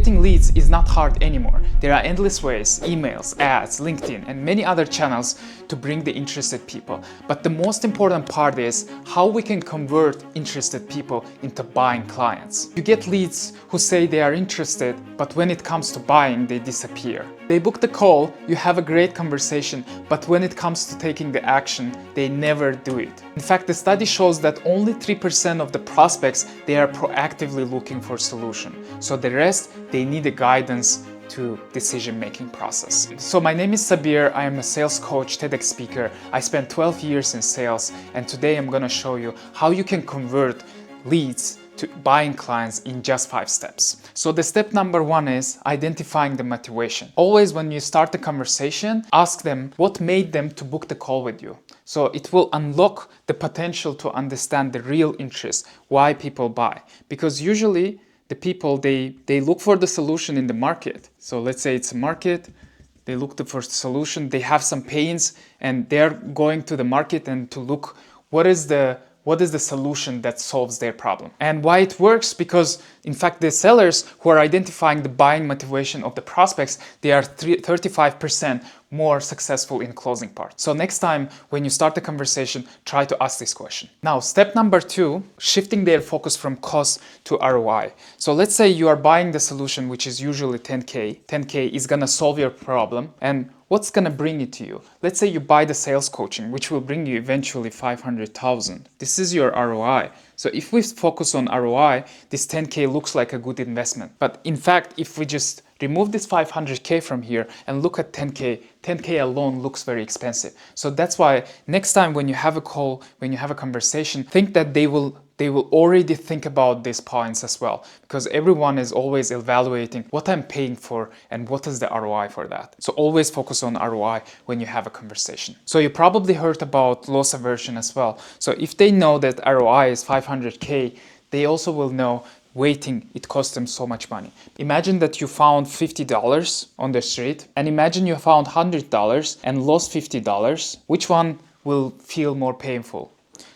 getting leads is not hard anymore. There are endless ways, emails, ads, LinkedIn, and many other channels to bring the interested people. But the most important part is how we can convert interested people into buying clients. You get leads who say they are interested, but when it comes to buying, they disappear. They book the call, you have a great conversation, but when it comes to taking the action, they never do it. In fact, the study shows that only 3% of the prospects, they are proactively looking for a solution. So the rest, they need a guidance to decision-making process. So my name is Sabir, I am a sales coach, TEDx speaker. I spent 12 years in sales, and today I'm gonna show you how you can convert leads to buying clients in just 5 steps. So the step number 1 is identifying the motivation. Always when you start the conversation, ask them what made them to book the call with you. So it will unlock the potential to understand the real interest, why people buy. Because usually the people, they look for the solution in the market. So let's say it's a market, they look for the solution, they have some pains, and they're going to the market and to look what is the solution that solves their problem. And why it works? Because in fact, the sellers who are identifying the buying motivation of the prospects, they are 35% more successful in closing part. So next time when you start the conversation, try to ask this question. Now, step number 2, shifting their focus from cost to ROI. So let's say you are buying the solution, which is usually 10K. 10K is gonna solve your problem, and what's gonna bring it to you? Let's say you buy the sales coaching, which will bring you eventually 500,000. This is your ROI. So if we focus on ROI, this 10K looks like a good investment. But in fact, if we just remove this 500K from here and look at 10K, 10K alone looks very expensive. So that's why next time when you have a call, when you have a conversation, think that they will already think about these points as well, because everyone is always evaluating what I'm paying for and what is the ROI for that. So always focus on ROI when you have a conversation. So you probably heard about loss aversion as well. So if they know that ROI is 500K, they also will know waiting, it costs them so much money. Imagine that you found $50 on the street, and imagine you found $100 and lost $50. Which one will feel more painful?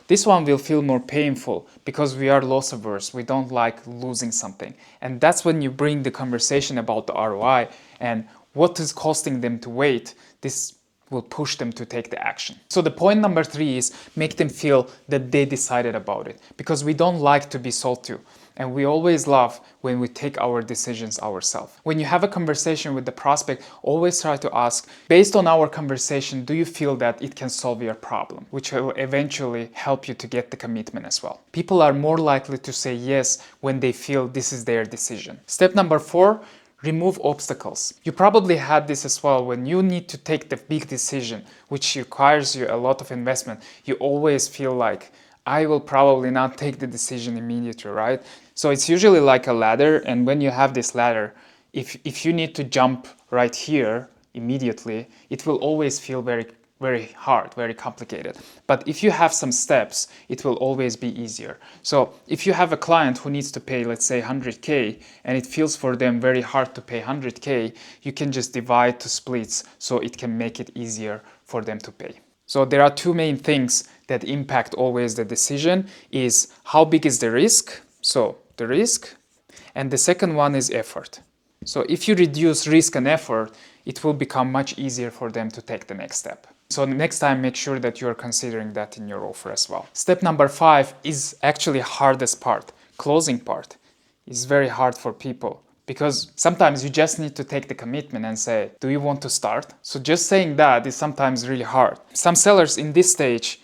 This one will feel more painful because we are loss averse. We don't like losing something. And that's when you bring the conversation about the ROI and what is costing them to wait. This will push them to take the action. So the point number 3 is make them feel that they decided about it, because we don't like to be sold to. And we always love when we take our decisions ourselves. When you have a conversation with the prospect, always try to ask, based on our conversation, do you feel that it can solve your problem? Which will eventually help you to get the commitment as well. People are more likely to say yes when they feel this is their decision. Step number 4, remove obstacles. You probably had this as well. When you need to take the big decision, which requires you a lot of investment, you always feel like, I will probably not take the decision immediately, right? So it's usually like a ladder, and when you have this ladder, if you need to jump right here immediately, it will always feel very, very hard, very complicated. But if you have some steps, it will always be easier. So if you have a client who needs to pay, let's say 100K, and it feels for them very hard to pay 100K, you can just divide to splits so it can make it easier for them to pay. So there are 2 main things that impact always the decision is how big is the risk, so the risk, and the second one is effort. So if you reduce risk and effort, it will become much easier for them to take the next step. So next time, make sure that you're considering that in your offer as well. Step number 5 is actually hardest part, closing part. It's very hard for people, because sometimes you just need to take the commitment and say, do you want to start? So just saying that is sometimes really hard. Some sellers in this stage,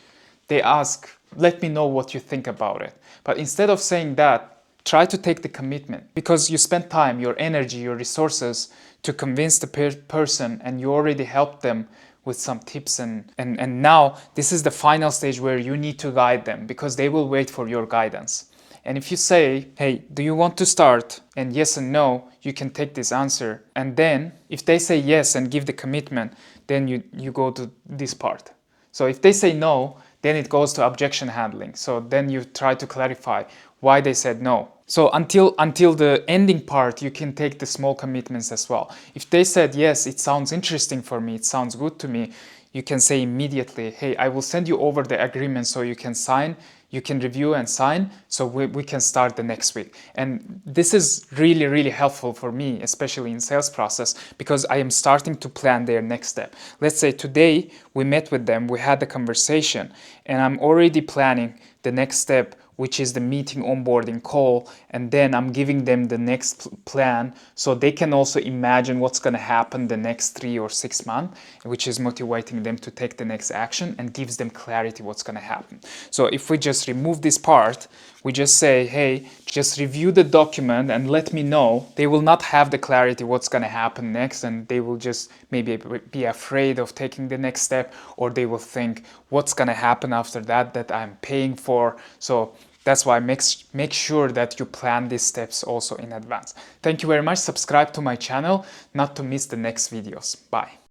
they ask, let me know what you think about it. But instead of saying that, try to take the commitment, because you spend time, your energy, your resources to convince the person, and you already helped them with some tips. And now this is the final stage where you need to guide them, because they will wait for your guidance. And if you say, hey, do you want to start? And yes and no, you can take this answer. And then if they say yes and give the commitment, then you go to this part. So if they say no, then it goes to objection handling. So then you try to clarify why they said no. So until the ending part, you can take the small commitments as well. If they said yes, it sounds interesting for me, it sounds good to me, you can say immediately, hey, I will send you over the agreement so you can sign. you can review and sign, so we can start the next week. And this is really, really helpful for me, especially in sales process, because I am starting to plan their next step. Let's say today we met with them, we had the conversation, and I'm already planning the next step, which is the meeting onboarding call, and then I'm giving them the next plan so they can also imagine what's going to happen the next 3 or 6 months, which is motivating them to take the next action and gives them clarity what's going to happen. So if we just remove this part, we just say, hey, just review the document and let me know. They will not have the clarity what's going to happen next, and they will just maybe be afraid of taking the next step, or they will think what's going to happen after that I'm paying for. So that's why make sure that you plan these steps also in advance. Thank you very much. Subscribe to my channel not to miss the next videos. Bye.